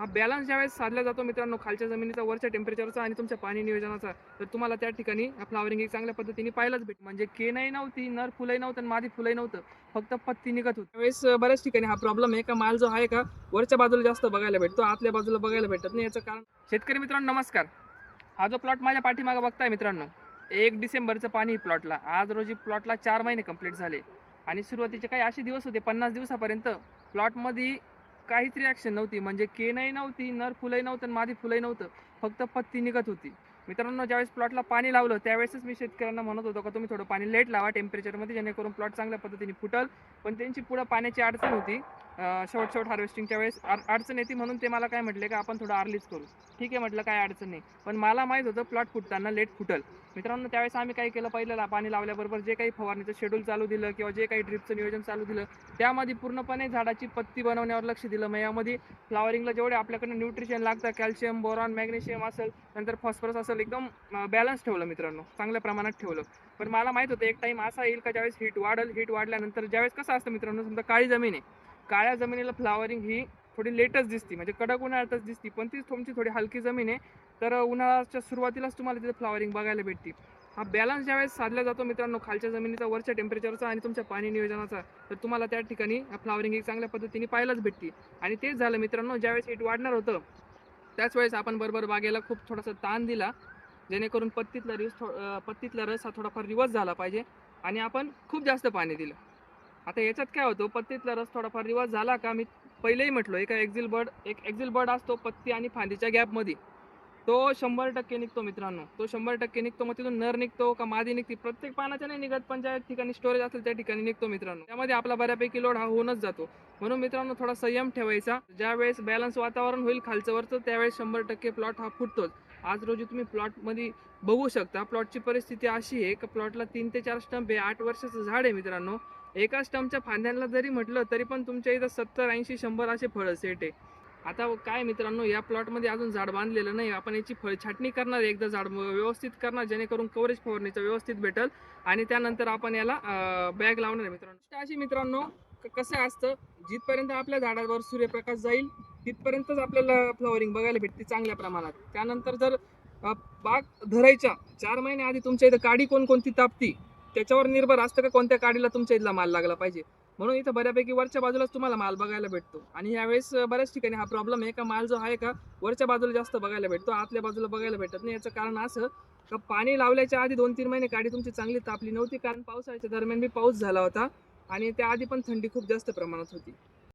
हा बॅलन्स ज्यावेळेस साधला जातो मित्रांनो खालच्या जमिनीचा वरच्या टेम्परेचरचा आणि तुमच्या पाणी नियोजनाचा, तर तुम्हाला त्या ठिकाणी फ्लावरिंग एक चांगल्या पद्धतीने पाहायलाच भेट. म्हणजे केनही नव्हती, नर फुलही नव्हतं आणि मादी फुलही नव्हतं, फक्त पत्ती निघत होती. त्यावेळेस बऱ्याच ठिकाणी हा प्रॉब्लेम आहे का माल जो आहे का वरच्या बाजूला जास्त बघायला भेटतो, आतल्या बाजूला बघायला भेटत नाही. याचं कारण शेतकरी मित्रांनो नमस्कार. हा जो प्लॉट माझ्या पाठीमागे बघताय मित्रांनो, 1 डिसेंबरचं पाणी प्लॉटला. आज रोजी प्लॉटला 4 महिने कंप्लीट झाले आणि सुरुवातीचे काही असे दिवस होते 50 दिवसापर्यंत प्लॉटमध्ये काहीच रिॲक्शन नव्हती. म्हणजे केनही नव्हती, नर फुलही नव्हतं आणि मादी फुलही नव्हतं, फक्त पत्ती निघत होती. मित्रांनो ज्यावेळेस प्लॉटला पाणी लावलं त्यावेळेसच मी शेतकऱ्यांना म्हणत होतो का तुम्ही थोडं पाणी लेट लावा टेम्परेचरमध्ये, जेणेकरून प्लॉट चांगल्या पद्धतीने फुटल. पण त्यांची पुढं पाण्याची अडचण होती. शेवट हार्वेस्टिंगच्या वेळेस अडचण येते, म्हणून ते मला काय म्हटले का आपण थोडं अर्लीच करू. ठीक आहे म्हटलं, काय अडचण नाही. पण मला माहीत होतं प्लॉट फुटताना लेट फुटल. मित्रांनो त्यावेळेस आम्ही काय केलं, पहिल्याला पाणी लावल्याबरोबर जे काही फवारणीचं शेड्यूल चालू दिलं किंवा जे काही ड्रिपचं नियोजन चालू दिलं, त्यामध्ये पूर्णपणे झाडाची पत्ती बनवण्यावर लक्ष दिलं. मग यामध्ये फ्लावरिंगला जेवढे आपल्याकडे न्यूट्रिशन लागतं, कॅल्शियम, बोरॉन, मॅग्नेशियम असेल, नंतर फॉस्फरस असेल, एकदम बॅलन्स ठेवलं मित्रांनो, चांगल्या प्रमाणात ठेवलं. पण मला माहीत होतं एक टाईम असा येईल का ज्यावेळेस हीट वाढेल. हीट वाढल्यानंतर ज्यावेळेस कसं असतं मित्रांनो, समजा काळी जमीन आहे, काळ्या जमिनीला फ्लावरिंग ही थोडी लेटच दिसते, म्हणजे कडक उन्हाळ्यातच दिसते. पण ती तुमची थोडी हलकी जमीन आहे, तर उन्हाळ्याच्या सुरुवातीलाच तुम्हाला तिथे फ्लावरिंग बघायला भेटते. हा बॅलन्स ज्यावेळेस साधला जातो मित्रांनो खालच्या जमिनीचा वरच्या टेम्परेचरचा आणि तुमच्या पाणी नियोजनाचा, तर तुम्हाला त्या ठिकाणी फ्लावरिंग एक चांगल्या पद्धतीने पाहायलाच भेटते. आणि तेच झालं मित्रांनो, ज्यावेळेस हीट वाढणार होतं त्याच वेळेस आपण बरोबर बागेला खूप थोडासा ताण दिला, जेणेकरून पत्तीतला रस हा थोडाफार रिवर्स झाला पाहिजे. आणि आपण खूप जास्त पाणी दिलं. आता याच्यात काय होतं, पत्तीतला रस थोडाफार रिवर्स झाला का, मी पहिलेही म्हटलो, एक एक्झिल बर्ड असतो पत्ती आणि फांदीच्या गॅपमध्ये, तो 100% निघतो मित्रांनो. तो 100% निघतो. मग तिथून नर निघतो का मादी निघते, प्रत्येक पानाच्या नाही निघत, पण ज्या ठिकाणी स्टोरेज असेल त्या ठिकाणी निघतो मित्रांनो. त्यामध्ये आपला बऱ्यापैकी लोड हा होऊनच जातो. म्हणून मित्रांनो थोडा संयम ठेवायचा. ज्यावेळेस बॅलन्स वातावरण होईल खालचं वरचं, त्यावेळेस 100% प्लॉट हा फुटतोच. आज रोजी तुम्ही प्लॉटमध्ये बघू शकता, प्लॉटची परिस्थिती अशी आहे का प्लॉटला 3 ते 4 स्टंप आहे. 8 वर्षाचं झाड आहे मित्रांनो. एका स्टंपच्या फांद्यांना जरी म्हटलं तरी पण तुमच्या इथं 70, 80, 100 असे फळं सेट आहे. आता काय मित्रांनो, या प्लॉटमध्ये अजून झाड बांधलेलं नाही. आपण याची फळ छाटणी करणार, एकदा झाड व्यवस्थित करणार, जेणेकरून कव्हरेज फवारणीचं व्यवस्थित भेटल. आणि त्यानंतर आपण याला बॅग लावणार आहे मित्रांनो. अशी मित्रांनो, कसं असतं, जिथपर्यंत आपल्या झाडावर सूर्यप्रकाश जाईल तिथपर्यंतच आपल्याला फ्लॉवरिंग बघायला भेटते चांगल्या प्रमाणात. त्यानंतर जर बाग धरायच्या 4 महिने आधी तुमच्या इथं काडी कोणकोणती तापती, त्याच्यावर निर्भर असतं का कोणत्या काडीला तुमच्या इथला माल लागला पाहिजे. म्हणून इथं बऱ्यापैकी वरच्या बाजूलाच तुम्हाला माल बघायला भेटतो. आणि यावेळेस बऱ्याच ठिकाणी हा प्रॉब्लेम आहे का माल जो आहे का वरच्या बाजूला जास्त बघायला भेटतो, आतल्या बाजूला बघायला भेटत नाही. याचं कारण असं का पाणी लावल्याच्या आधी 2-3 महिने काडी तुमची चांगली तापली नव्हती, कारण पावसाळ्याच्या दरम्यान बी पाऊस झाला होता आणि त्याआधी पण थंडी खूप जास्त प्रमाणात होती.